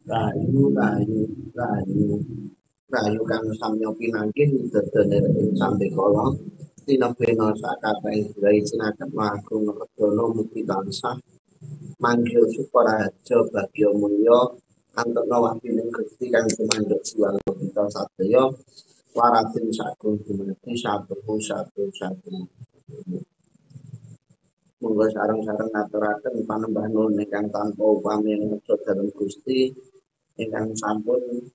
Rahayu, rahayu, rahayu, rahayu kang samya pinanggih dedene ing sampe kala tinebena sakataing grai sinaket magung redana mugi tansah manggil Sukaraja bagya mulya antokna wakining Gusti kang tumandhek siwang kita sadaya waratin sagung dumadi sabuh sabuh sabuh. Monggo sareng-sareng ngaturaken panembah nuwun ingkang tanpa upami ngreca dalem Gusti ingkang sampun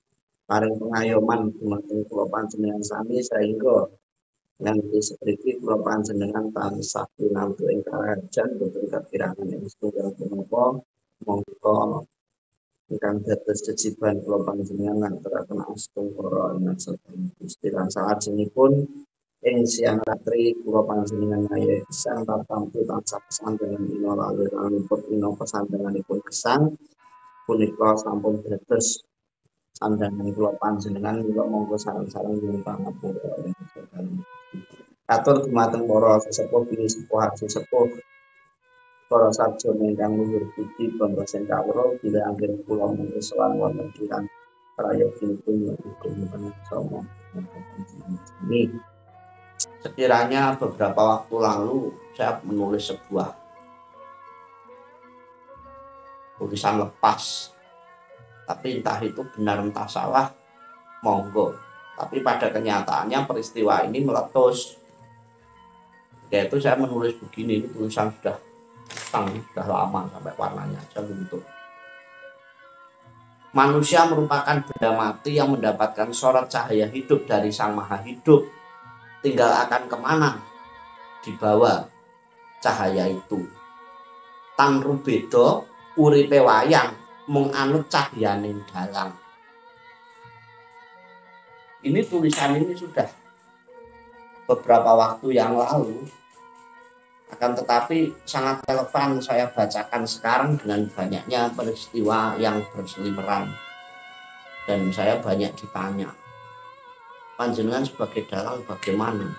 paring pengayoman dumateng kula panjenengan sami saengga nganti sepriki kula panjenengan tansah pinantu ing karajan boten kakirangan ing setunggal punapa monggo ingkang dados jejiban kula panjenengan ngaturaken astung para ngasaken Gusti lan salajengipun ing siang ratri kula panjenengan aye gesang tatamtu tansah pesantren ina laliripun ina pesantrenipun gesang punika sampun dados sandangan kula panjenengan kula monggo sareng-sareng nyuwun pangapura atur dumateng para sesepuh bini sepuh haji sepuh para sarjana ingkang luhur budi bangga sing kawruh bila anggen kula monggo sowan wonten kirang prayogipun hukum sama ini sekiranya beberapa waktu lalu saya menulis sebuah tulisan lepas, tapi entah itu benar entah salah monggo, tapi pada kenyataannya peristiwa ini meletus, yaitu saya menulis begini. Ini tulisan sudah lama sampai warnanya aja luntur. Manusia merupakan benda mati yang mendapatkan sorot cahaya hidup dari Sang Maha Hidup. Tinggal akan kemana dibawa cahaya itu. Tan rubedo uripe wayang mung anut cahyaning dalang. Ini tulisan ini sudah beberapa waktu yang lalu, akan tetapi sangat relevan saya bacakan sekarang dengan banyaknya peristiwa yang berseliweran. Dan saya banyak ditanya, panjenengan sebagai dalang bagaimana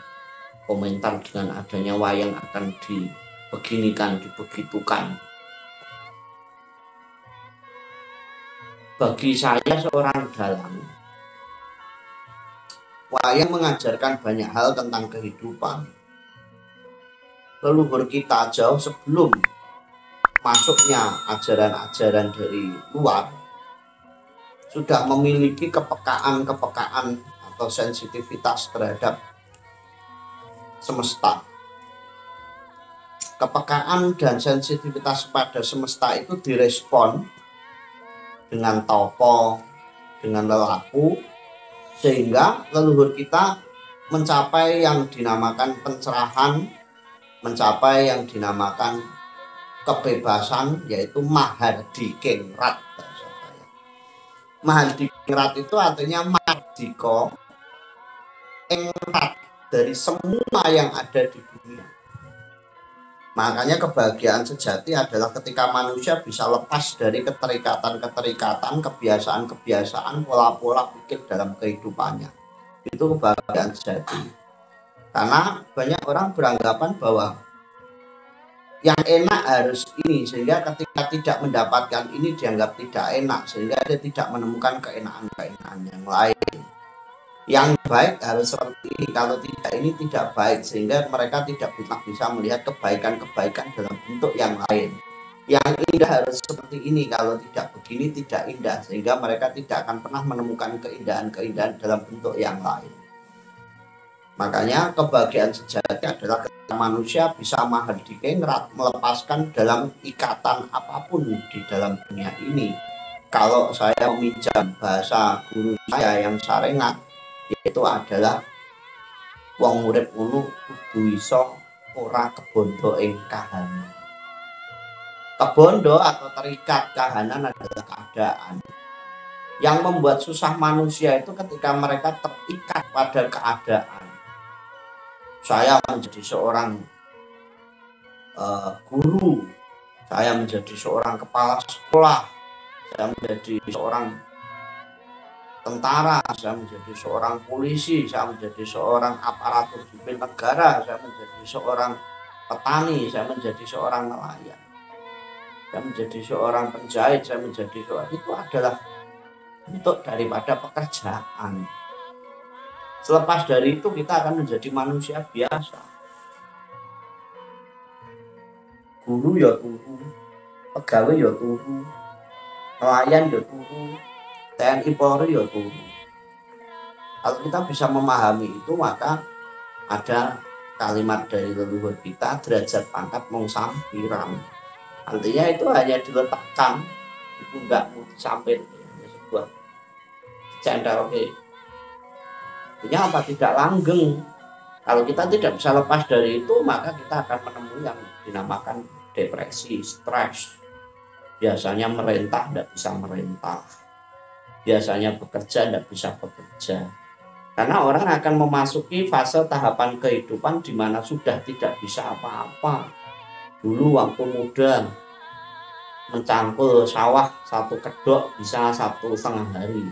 komentar dengan adanya wayang akan dibeginikan, dibegitukan. Bagi saya seorang dalang, wayang mengajarkan banyak hal tentang kehidupan. Leluhur kita jauh sebelum masuknya ajaran-ajaran dari luar sudah memiliki kepekaan atau sensitivitas terhadap semesta. Kepekaan dan sensitivitas pada semesta itu direspon dengan topo, dengan lelaku, sehingga leluhur kita mencapai yang dinamakan pencerahan, mencapai yang dinamakan kebebasan, yaitu mahardikingrat. Mahardikingrat itu artinya mardika engrat dari semua yang ada di dunia. Makanya kebahagiaan sejati adalah ketika manusia bisa lepas dari keterikatan-keterikatan, kebiasaan-kebiasaan, pola-pola pikir dalam kehidupannya. Itu kebahagiaan sejati. Karena banyak orang beranggapan bahwa yang enak harus ini, sehingga ketika tidak mendapatkan ini dianggap tidak enak, sehingga dia tidak menemukan keenaan-keenaan yang lain. Yang baik harus seperti ini, kalau tidak ini tidak baik, sehingga mereka tidak bisa melihat kebaikan-kebaikan dalam bentuk yang lain. Yang indah harus seperti ini, kalau tidak begini tidak indah, sehingga mereka tidak akan pernah menemukan keindahan-keindahan dalam bentuk yang lain. Makanya kebahagiaan sejati adalah ketika manusia bisa mahardikingrat, melepaskan dalam ikatan apapun di dalam dunia ini. Kalau saya meminjam bahasa guru saya yang sarengat, yaitu adalah wong urip ulu kudu iso ora kebondo ing kahanan. Kebondo atau terikat kahanan adalah keadaan. Yang membuat susah manusia itu ketika mereka terikat pada keadaan. Saya menjadi seorang guru, saya menjadi seorang kepala sekolah, saya menjadi seorang tentara, saya menjadi seorang polisi, saya menjadi seorang aparatur sipil negara, saya menjadi seorang petani, saya menjadi seorang nelayan, saya menjadi seorang penjahit, saya menjadi seorang, itu adalah bentuk daripada pekerjaan. Selepas dari itu kita akan menjadi manusia biasa. Guru ya turu, pegawai ya turu, nelayan ya turu, TNI Polri ya turu. Kalau kita bisa memahami itu, maka ada kalimat dari leluhur kita, derajat pangkat mung sampiran. Artinya itu hanya diletakkan di pundakmu sampai sebuah cendal. Artinya apa? Tidak langgeng. Kalau kita tidak bisa lepas dari itu, maka kita akan menemui yang dinamakan depresi, stres. Biasanya merintah tidak bisa merintah. Biasanya bekerja tidak bisa bekerja. Karena orang akan memasuki fase tahapan kehidupan di mana sudah tidak bisa apa-apa. Dulu waktu muda mencangkul sawah satu kedok bisa 1,5 hari.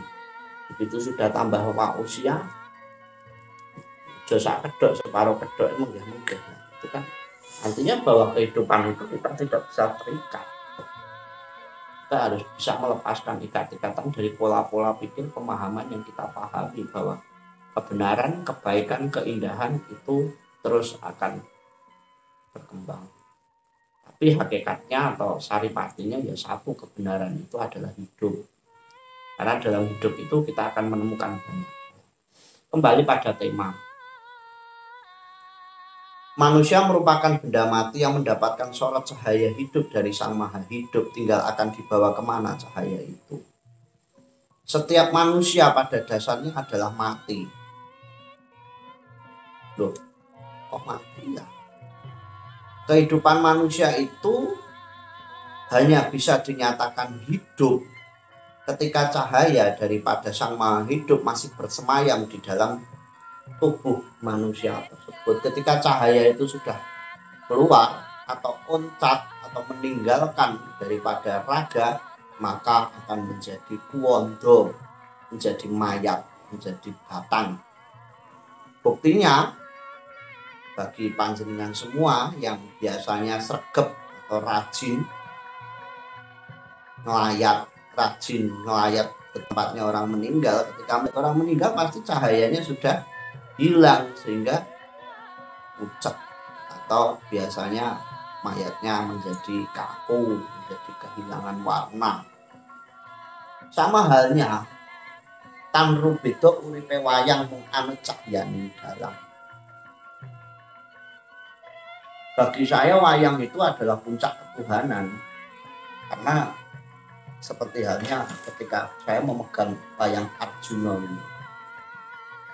Begitu sudah tambah usia, jasa kedok separuh kedok emang ya mudah. Itu kan artinya bahwa kehidupan itu kita tidak bisa terikat. Kita harus bisa melepaskan ikat-ikatan dari pola-pola pikir, pemahaman yang kita pahami bahwa kebenaran, kebaikan, keindahan itu terus akan berkembang. Tapi hakikatnya atau saripatinya ya satu, kebenaran itu adalah hidup. Karena dalam hidup itu kita akan menemukan banyak. Kembali pada tema. Manusia merupakan benda mati yang mendapatkan sorot cahaya hidup dari Sang Maha Hidup, tinggal akan dibawa kemana cahaya itu. Setiap manusia pada dasarnya adalah mati. Loh, kok mati ya? Kehidupan manusia itu hanya bisa dinyatakan hidup ketika cahaya daripada Sang Maha Hidup masih bersemayam di dalam tubuh manusia tersebut. Ketika cahaya itu sudah keluar atau oncat atau meninggalkan daripada raga, maka akan menjadi kuondo, menjadi mayat, menjadi batang. Buktinya bagi panjenengan semua yang biasanya sregep atau rajin ngelayat ke tempatnya orang meninggal, ketika orang meninggal pasti cahayanya sudah hilang sehingga pucat atau biasanya mayatnya menjadi kaku, menjadi kehilangan warna. Sama halnya tan rubeda uripe wayang mung anu cahyane dalang. Bagi saya wayang itu adalah puncak ketuhanan, karena seperti halnya ketika saya memegang wayang Arjuna ini.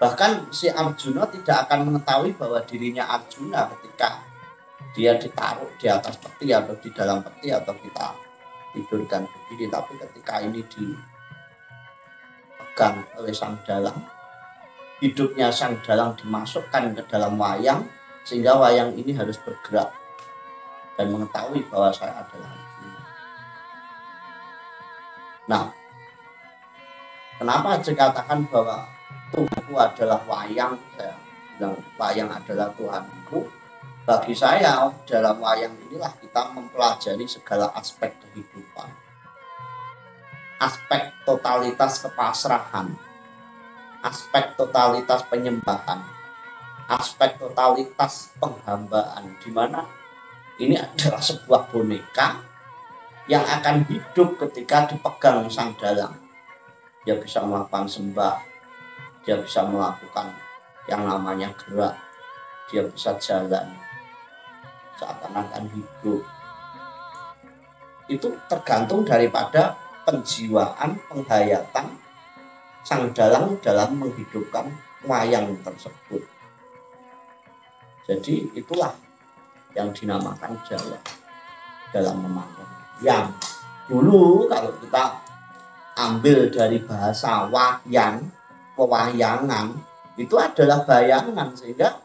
Bahkan si Arjuna tidak akan mengetahui bahwa dirinya Arjuna ketika dia ditaruh di atas peti atau di dalam peti atau kita tidurkan begini, tapi ketika ini dipegang oleh sang dalang, hidupnya sang dalang dimasukkan ke dalam wayang sehingga wayang ini harus bergerak dan mengetahui bahwa saya adalah Arjuna. Nah, kenapa dikatakan bahwa Tuhanku adalah wayang? Saya bilang wayang adalah Tuhanku. Bagi saya dalam wayang inilah kita mempelajari segala aspek kehidupan, aspek totalitas kepasrahan, aspek totalitas penyembahan, aspek totalitas penghambaan, di mana ini adalah sebuah boneka yang akan hidup ketika dipegang sang dalang. Dia bisa melakukan sembah, dia bisa melakukan yang namanya gerak, dia bisa jalan seakan-akan hidup. Itu tergantung daripada penjiwaan, penghayatan sang dalang dalam menghidupkan wayang tersebut. Jadi itulah yang dinamakan Jawa dalam memandang. Yang dulu kalau kita ambil dari bahasa wayang, pewayangan, itu adalah bayangan, sehingga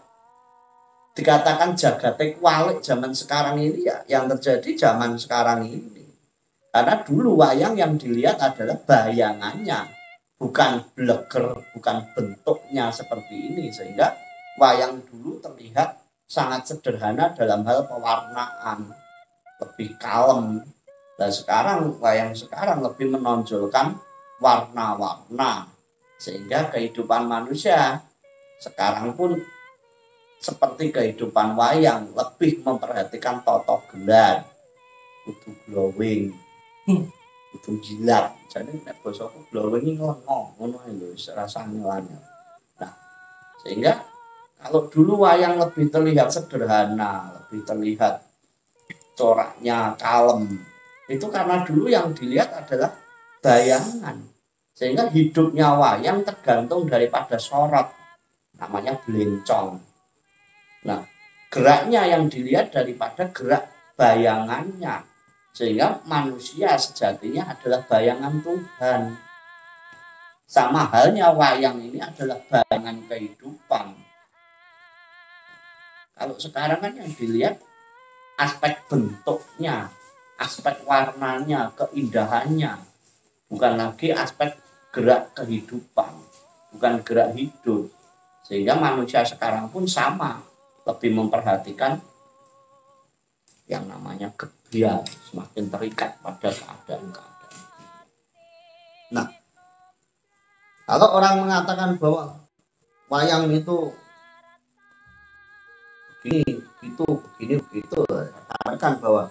dikatakan jagate kualik zaman sekarang ini ya yang terjadi zaman sekarang ini. Karena dulu wayang yang dilihat adalah bayangannya, bukan bleger, bukan bentuknya seperti ini, sehingga wayang dulu terlihat sangat sederhana dalam hal pewarnaan, lebih kalem. Dan sekarang wayang sekarang lebih menonjolkan warna-warna, sehingga kehidupan manusia sekarang pun seperti kehidupan wayang, lebih memperhatikan toto gelar, kudu glowing, kudu jilat. Jadi nek basaku glowing iki ngono lho rasane wayang. Nah, sehingga kalau dulu wayang lebih terlihat sederhana, lebih terlihat coraknya kalem, itu karena dulu yang dilihat adalah bayangan. Sehingga hidupnya wayang tergantung daripada sorot, namanya belencong. Nah, geraknya yang dilihat daripada gerak bayangannya. Sehingga manusia sejatinya adalah bayangan Tuhan. Sama halnya wayang ini adalah bayangan kehidupan. Kalau sekarang kan yang dilihat aspek bentuknya, aspek warnanya, keindahannya. Bukan lagi aspek gerak kehidupan, bukan gerak hidup. Sehingga manusia sekarang pun sama, lebih memperhatikan yang namanya gebiar, semakin terikat pada keadaan-keadaan. Nah, kalau orang mengatakan bahwa wayang itu begini, begitu, katakan bahwa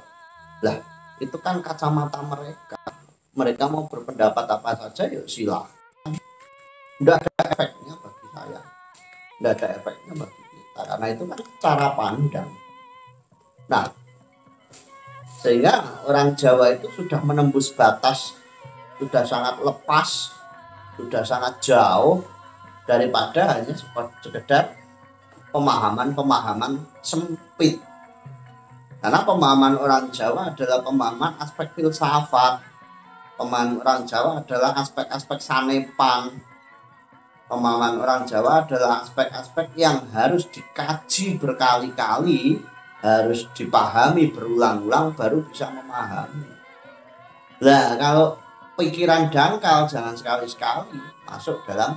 lah itu kan kacamata mereka mau berpendapat apa saja ya silahkan. Tidak ada efeknya bagi saya, tidak ada efeknya bagi kita, karena itu kan cara pandang. Nah, sehingga orang Jawa itu sudah menembus batas, sudah sangat lepas, sudah sangat jauh daripada hanya sekedar pemahaman sempit. Karena pemahaman orang Jawa adalah pemahaman aspek filsafat, pemahaman orang Jawa adalah aspek-aspek sanepan, pemahaman orang Jawa adalah aspek-aspek yang harus dikaji berkali-kali, harus dipahami berulang-ulang baru bisa memahami. Nah, kalau pikiran dangkal jangan sekali-sekali masuk dalam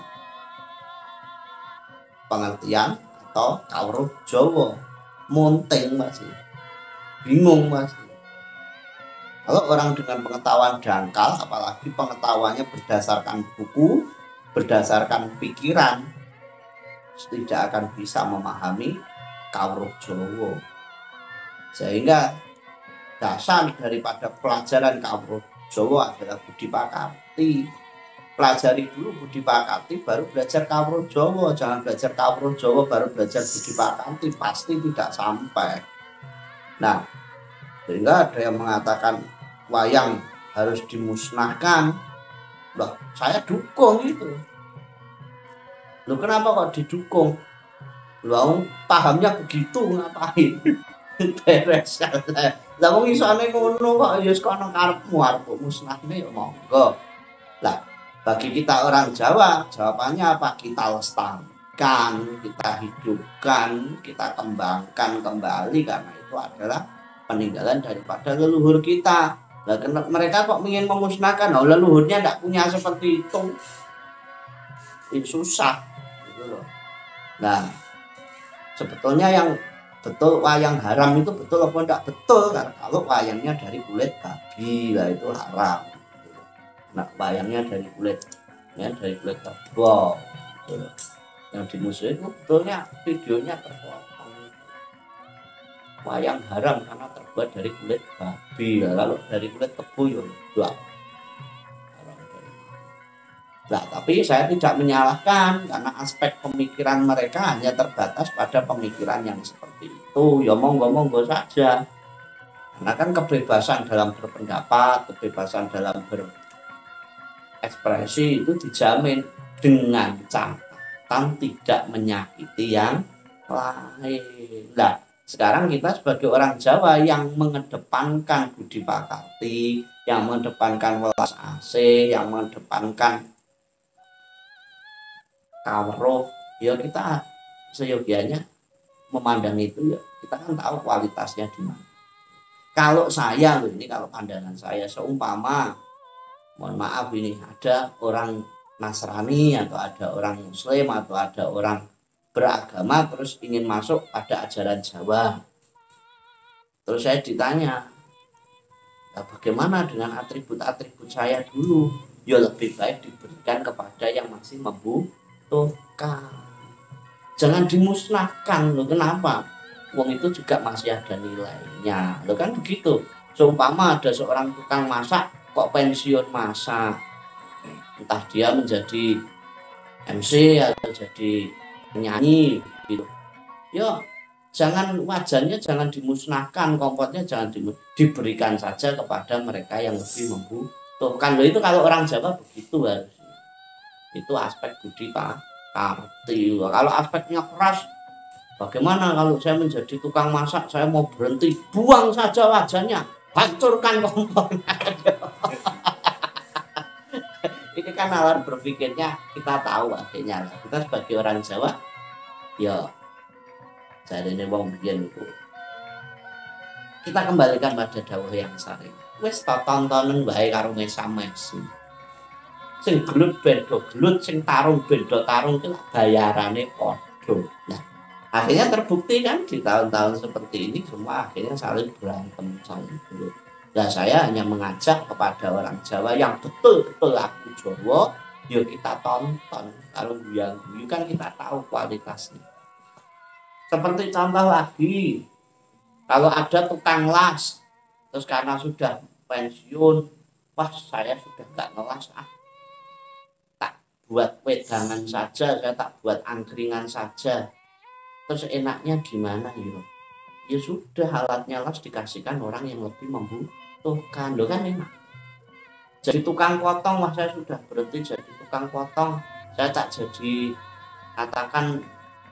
pengertian atau kawruh Jawa, munting masih, bingung masih. Kalau orang dengan pengetahuan dangkal, apalagi pengetahuannya berdasarkan buku, berdasarkan pikiran, tidak akan bisa memahami kawruh Jawa. Sehingga dasar daripada pelajaran kawruh Jawa adalah budi pakarti. Pelajari dulu budi pakarti, baru belajar kawruh Jawa. Jangan belajar kawruh Jawa baru belajar budi pakarti, pasti tidak sampai. Nah, sehingga ada yang mengatakan wayang harus dimusnahkan. Loh, saya dukung itu. Loh, kenapa kok didukung? Loh, pahamnya begitu, ngapain? Beres. Lah wong isane ngono kok ya kono karepmu arep musnahne ya monggo. Lah, bagi kita orang Jawa, jawabannya apa? Kita lestarikan, kita hidupkan, kita kembangkan kembali, karena itu adalah peninggalan daripada leluhur kita. Nah, mereka kok ingin memusnahkan? Oh, leluhurnya tidak punya seperti itu. Ini susah gitu loh. Nah, sebetulnya yang betul wayang haram itu betul apa enggak betul? Karena kalau wayangnya dari kulit babi lah itu haram. Nah, wayangnya dari kulit kerbau gitu. Yang dimusuhin itu betulnya videonya terpotong. Wayang haram karena terbuat dari kulit babi. Kalau dari kulit kebo ya enggak. Nah, tapi saya tidak menyalahkan karena aspek pemikiran mereka hanya terbatas pada pemikiran yang seperti itu. Ya monggo-monggo saja. Karena kan kebebasan dalam berpendapat, kebebasan dalam berekspresi itu dijamin dengan catatan tidak menyakiti yang lain. Nah, sekarang kita sebagai orang Jawa yang mengedepankan budi pakarti, yang mengedepankan welas asih, yang mengedepankan kawruh, ya kita seyogianya memandang itu, ya kita kan tahu kualitasnya di mana. Kalau saya ini, kalau pandangan saya, seumpama mohon maaf ini ada orang Nasrani atau ada orang Muslim atau ada orang beragama terus ingin masuk pada ajaran Jawa, terus saya ditanya, nah, bagaimana dengan atribut-atribut saya dulu? ya lebih baik diberikan kepada yang masih membutuhkan. Jangan dimusnahkan loh. Kenapa? Wong itu juga masih ada nilainya loh, kan begitu. Seumpama ada seorang tukang masak kok pensiun masak, entah dia menjadi MC atau jadi penyanyi gitu, ya jangan, wajannya jangan dimusnahkan, kompotnya jangan diberikan saja kepada mereka yang lebih membutuhkan loh. Itu kalau orang Jawa begitu harusnya. Itu aspek budi pakarti. Kalau aspeknya keras, bagaimana kalau saya menjadi tukang masak, saya mau berhenti, buang saja wajannya, hancurkan kompornya. Ini kan alat berpikirnya kita tahu akhirnya. Kita sebagai orang Jawa, ya jarene wong biyen itu. Kita kembalikan pada dawuh yang sare. Wis tontonen wae karo mesam-mesi. Sing gelut beda gelut, sing tarung beda tarung, itu bayarane padha. Nah, akhirnya terbukti kan di tahun-tahun seperti ini semua akhirnya saling berantem, saling gelut. Nah, saya hanya mengajak kepada orang Jawa yang betul-betul aku Jawa, yuk kita tonton. Kalau guyu kan kita tahu kualitasnya. Seperti contoh lagi, kalau ada tukang las, terus karena sudah pensiun, wah saya sudah nggak ngelas, tak buat wedangan saja, saya tak buat angkringan saja. Terus enaknya gimana ya? Ya sudah, alatnya las dikasihkan orang yang lebih membutuhkan, loh kan enak. Jadi tukang potong, wah saya sudah berhenti jadi tukang potong, saya tak jadi katakan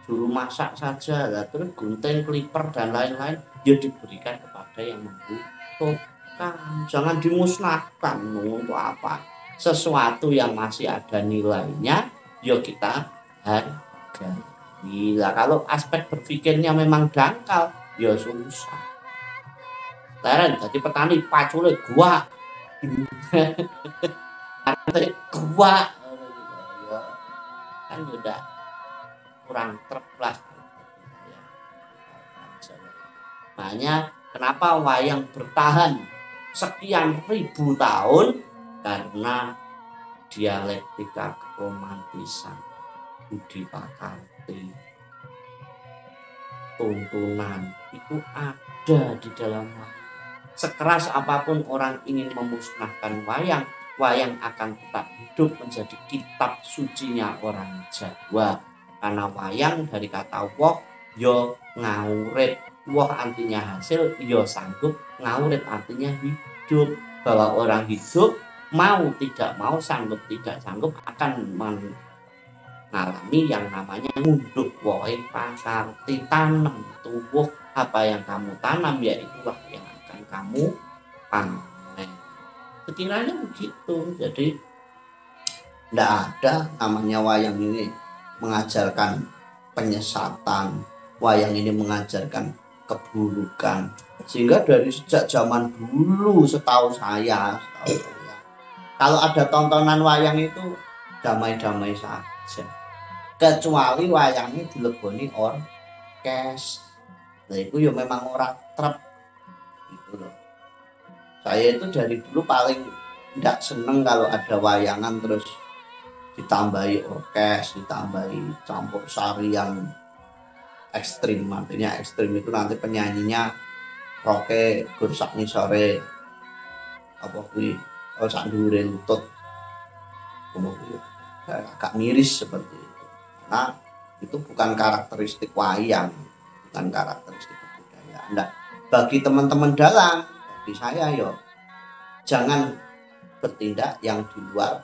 juru masak saja lah, terus gunting, clipper dan lain-lain ya diberikan kepada yang membutuhkan. Jangan dimusnahkan. Untuk apa? Sesuatu yang masih ada nilainya ya kita hargai. Bila kalau aspek berpikirnya memang dangkal ya susah. Leren jadi petani pacule gua gua ya kan udah kurang trep lah. Makanya kenapa wayang bertahan sekian ribu tahun, karena dialektika keromantisan, budi pakarti, tuntunan itu ada di dalam wayang. Sekeras apapun orang ingin memusnahkan wayang, wayang akan tetap hidup menjadi kitab sucinya orang Jawa. Karena wayang dari kata woh, yo ngawurip. Woh artinya hasil, yo sanggup. Ngawurip artinya hidup. Bahwa orang hidup mau tidak mau, sanggup tidak sanggup akan mengalami yang namanya ngunduk wohe pakarti, tanam tubuh. Apa yang kamu tanam ya itulah yang akan kamu panen. Sekiranya begitu. Jadi tidak ada namanya wayang ini mengajarkan penyesatan, wayang ini mengajarkan keburukan. Sehingga dari sejak zaman dulu setahu saya, kalau ada tontonan wayang itu damai-damai saja, kecuali wayangnya dileboni orkes. Nah itu ya memang orang trep gitu loh. Saya itu dari dulu paling tidak seneng kalau ada wayangan terus ditambahi orkes, ditambahi campur sari yang ekstrim. Artinya ekstrim itu nanti penyanyinya roke gursak sore apa kuwi sak dhuwure lutut, kemudian agak miris seperti itu. Nah itu bukan karakteristik wayang, bukan karakteristik kebudayaan. Nah, bagi teman-teman dalang, bagi saya yo jangan bertindak yang di luar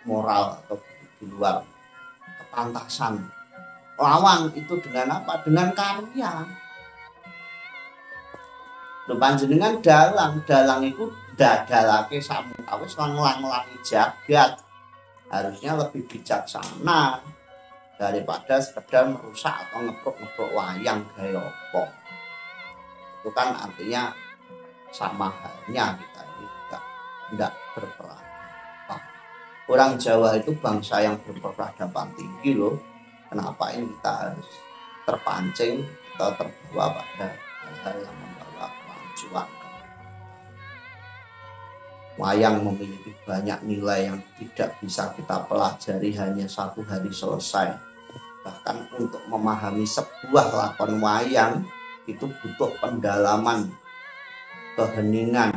moral atau di luar kepantasan. Lawan itu dengan apa? Dengan karya. Lho panjenengan dalang itu dadalake samawis lan nglang-nglangi jagat. Harusnya lebih bijaksana daripada sekedar merusak atau ngeprok-ngeprok wayang gaya apa. Itu kan artinya sama halnya kita ini juga tidak berperan. Orang Jawa itu bangsa yang berperadaban tinggi loh. Kenapa ini kita harus terpancing atau terbawa pada hal-hal yang membawa kerancuan? Wayang memiliki banyak nilai yang tidak bisa kita pelajari hanya satu hari selesai. Bahkan untuk memahami sebuah lakon wayang itu butuh pendalaman, keheningan,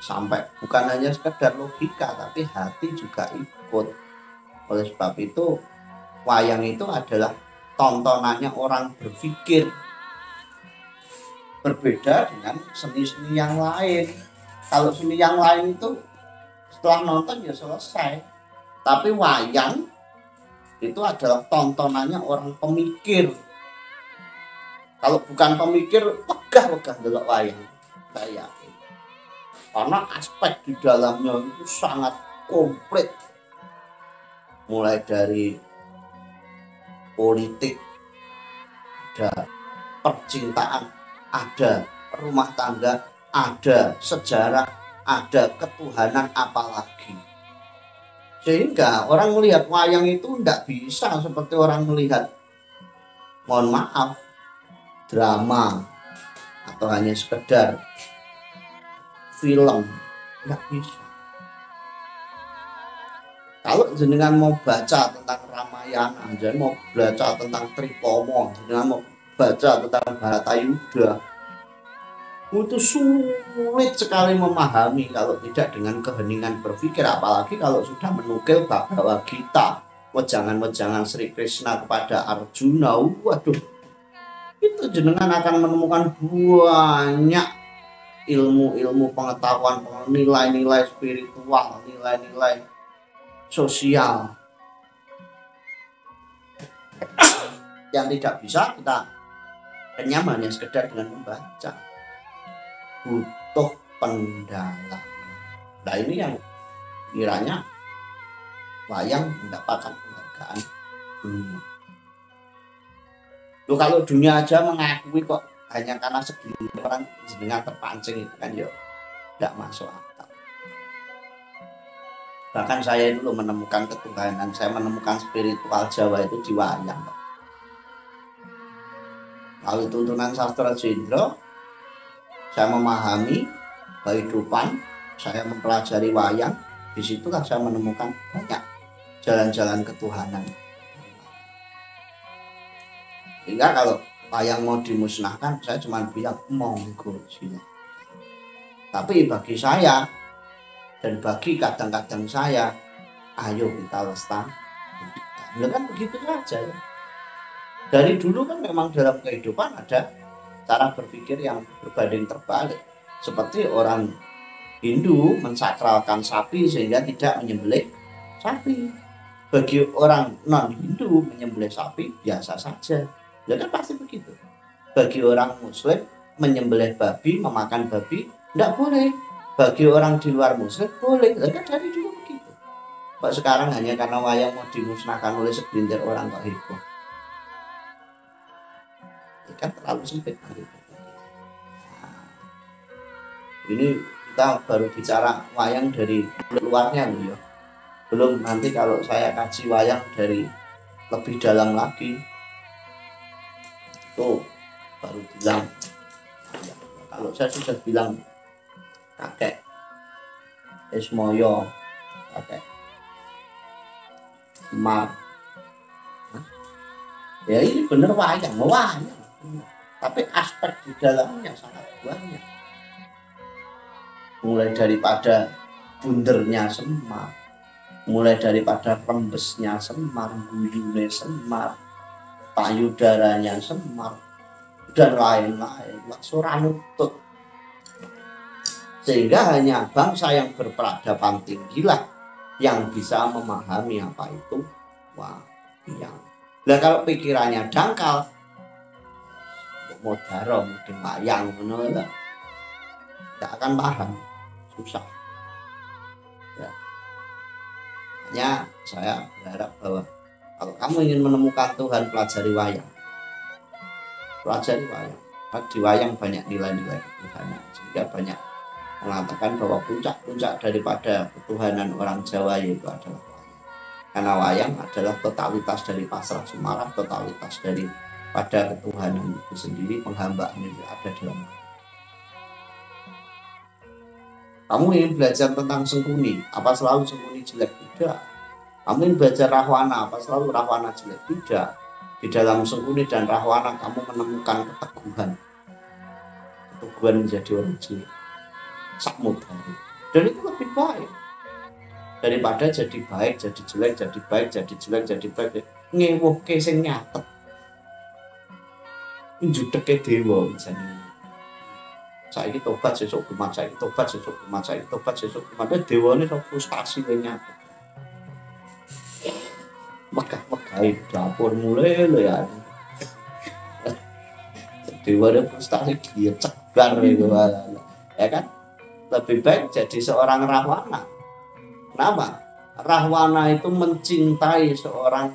sampai bukan hanya sekedar logika tapi hati juga ikut. Oleh sebab itu wayang itu adalah tontonannya orang berpikir, berbeda dengan seni-seni yang lain. Kalau seni yang lain itu setelah nonton ya selesai, tapi wayang itu adalah tontonannya orang pemikir. Kalau bukan pemikir, wegah-wegah delok wayang, saya yakin. Karena aspek di dalamnya itu sangat komplit, mulai dari politik, ada percintaan, ada rumah tangga, ada sejarah, ada ketuhanan, apalagi. Sehingga orang melihat wayang itu tidak bisa seperti orang melihat, mohon maaf, drama atau hanya sekedar film. Tidak bisa. Kalau jenengan mau baca tentang Ramayana, jenengan mau baca tentang Tritomo, jenengan mau baca tentang Bharatayuda, itu sulit sekali memahami kalau tidak dengan keheningan berpikir, apalagi kalau sudah menukil Bhagavad Gita, wejangan-wejangan Sri Krishna kepada Arjuna. Waduh, itu jenengan akan menemukan banyak ilmu-ilmu pengetahuan, nilai-nilai spiritual, nilai-nilai sosial yang tidak bisa kita kenyam hanya sekedar dengan membaca. Butuh pendalaman. Nah ini yang kiranya wayang mendapatkan penghargaan dunia. Loh, kalau dunia aja mengakui kok hanya karena segelintir orang jenengan terpancing, itu kan ya tidak masuk akal. Bahkan saya itu menemukan ketuhanan, saya menemukan spiritual Jawa itu di wayang. Lalu tuntunan sastra Jendro, saya memahami kehidupan, saya mempelajari wayang, disitulah saya menemukan banyak jalan-jalan ketuhanan. Sehingga kalau wayang mau dimusnahkan, saya cuma bilang monggo silakan. Tapi bagi saya dan bagi kadang-kadang saya, ayo kita lestarikan. Ya kan begitu saja ya. Dari dulu kan memang dalam kehidupan ada cara berpikir yang berbanding terbalik. Seperti orang Hindu mensakralkan sapi sehingga tidak menyembelih sapi. Bagi orang non-Hindu menyembelih sapi biasa saja. Ya kan pasti begitu. Bagi orang Muslim menyembelih babi, memakan babi, tidak boleh. Bagi orang di luar Muslim boleh. Ya kan dari dulu begitu. Kok sekarang hanya karena wayang mau dimusnahkan oleh segelintir orang kok heboh? Ya kan terlalu sempit. Nah, ini kita baru bicara wayang dari luarnya loh ya. Belum nanti kalau saya kaji wayang dari lebih dalam lagi, itu baru bilang. Kalau saya sudah bilang kakek Ismoyo, kakek Semar, ya ini bener wayang. Tapi aspek di dalamnya sangat banyak. Mulai daripada bundernya Semar, mulai daripada rembesnya Semar, guyune Semar, payudaranya Semar, dan lain-lain, maksura nutut. Sehingga hanya bangsa yang berperadaban tinggilah yang bisa memahami apa itu wayang. Nah kalau pikirannya dangkal, mau daro mungkin wayang menolak, tidak akan paham, susah. Ya. Hanya saya berharap bahwa kalau kamu ingin menemukan Tuhan, pelajari wayang. Pelajari wayang. Di wayang banyak nilai-nilai ketuhanan, sehingga banyak mengatakan bahwa puncak-puncak daripada ketuhanan orang Jawa yaitu adalah wayang. Karena wayang adalah totalitas dari pasrah sumarah, totalitas dari pada ketuhanan itu sendiri, penghambaan itu ada dalam wayang. Kamu ingin belajar tentang Sengkuni, apa selalu Sengkuni jelek? Tidak. Kamu ingin belajar Rahwana, apa selalu Rahwana jelek? Tidak. Di dalam Sengkuni dan Rahwana kamu menemukan keteguhan. Keteguhan menjadi orang jelek. Sakmudari. Dan itu lebih baik daripada jadi baik, jadi jelek, jadi baik, jadi jelek, jadi baik. Ngewuhke sing nyatet. Njudeke dewa misalnya. Saiki tobat sesuk kumat, saiki tobat sesuk kumat, saiki tobat sesuk kumat. Dewane sok frustasi wae nyatet. Megah-megahi dapur mulai lho ya. Dewane frustasi dia cegar itu. Ya kan? Lebih baik jadi seorang Rahwana. Kenapa? Rahwana itu mencintai seorang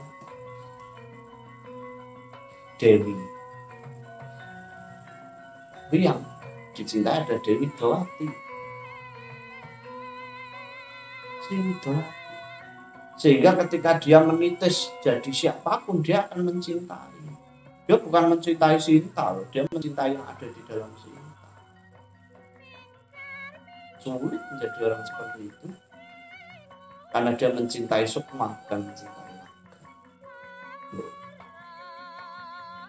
Dewi. Tapi yang dicintai ada Dewi Dawati. Sehingga ketika dia menitis jadi siapapun dia akan mencintai. Dia bukan mencintai Sinta, dia mencintai yang ada di dalam Sinta. Sulit menjadi orang seperti itu karena dia mencintai Sukma bukan mencintai Naga.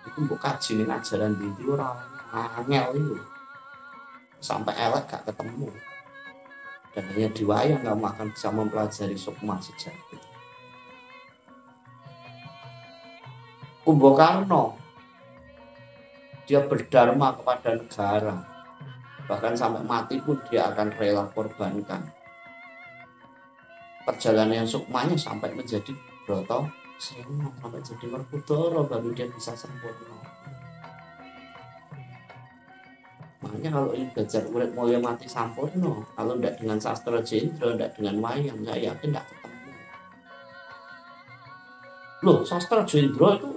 Itu bukan kaji ajaran di orang angel itu sampai elek gak ketemu. Dan hanya di wayang kamu akan bisa mempelajari Sukma sejati. Kumbakarna dia berdharma kepada negara, bahkan sampai mati pun dia akan rela korbankan. Perjalanan Sukmanya sampai menjadi Broto Srena, sampai jadi Werkudara baru dia bisa sempurna. Makanya kalau ingin belajar urip mulya mati sampurna, kalau tidak dengan sastra jendra, tidak dengan wayang, saya yakin tidak ketemu. Loh, sastra jendra itu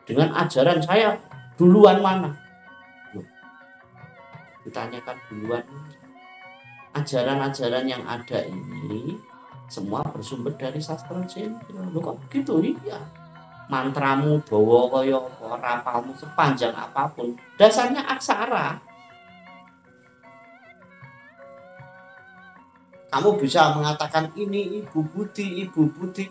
dengan ajaran saya duluan mana? Loh, ditanyakan duluan. Ajaran-ajaran yang ada ini semua bersumber dari sastra jendra. Loh kok gitu? Iya. Mantramu dawa kaya apa, rapalmu sepanjang apapun, dasarnya aksara. Kamu bisa mengatakan ini ibu budi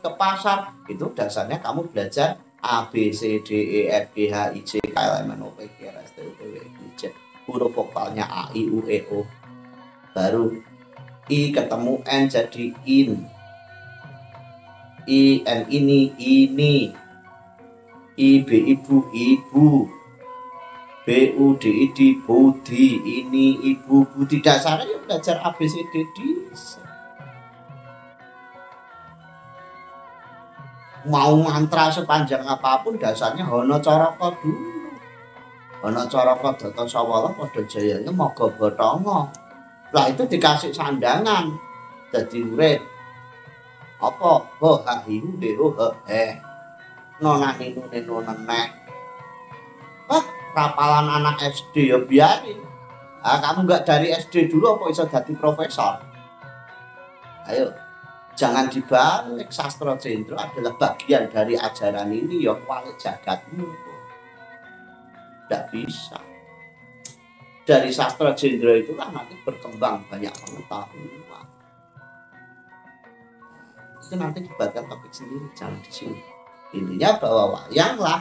ke pasar, itu dasarnya kamu belajar A, B, C, D, E, F, G, H, I, J, K, L, M, N, O, P, Q, R, S, T, U, V, W, X, Y, Z. Huruf vokalnya A, I, U, E, O. Baru I ketemu N jadi in. I, N ini. I, B, ibu, B, U, D, I, D, budi, ini, ibu, budi. Dasarnya ya belajar A, B, C, D, D. Mau mantra sepanjang apapun dasarnya Hana Caraka dulu. Hana Caraka Data Sawala pada jayanya Moga Bathanga. Lah itu dikasih sandangan jadi urip. Apa? Ho ha hi hu de ho he. Nona ninu nenu nenek. Rapalan anak SD ya biarin. Kamu nggak dari SD dulu apa bisa jadi profesor? Ayo, jangan dibalik. Sastra jendra adalah bagian dari ajaran ini ya kualik jagatmu. Tidak bisa. Dari sastra jendra itulah nanti berkembang banyak pengetahuan. Itu nanti dibuatkan topik sendiri, jangan di sini. Intinya bahwa wayanglah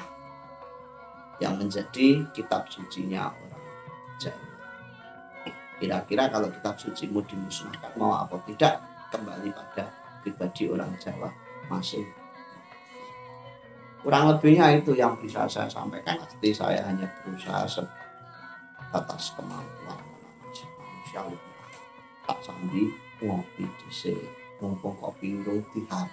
yang menjadi kitab sucinya orang Jawa. Kira-kira kalau kitab suci mau dimusnahkan mau apa tidak, kembali pada pribadi orang Jawa masing. Kurang lebihnya itu yang bisa saya sampaikan. Jadi saya hanya berusaha sebatas kemampuan manusia tak sambil ngopi dhisik, mumpung kopi urung diharap.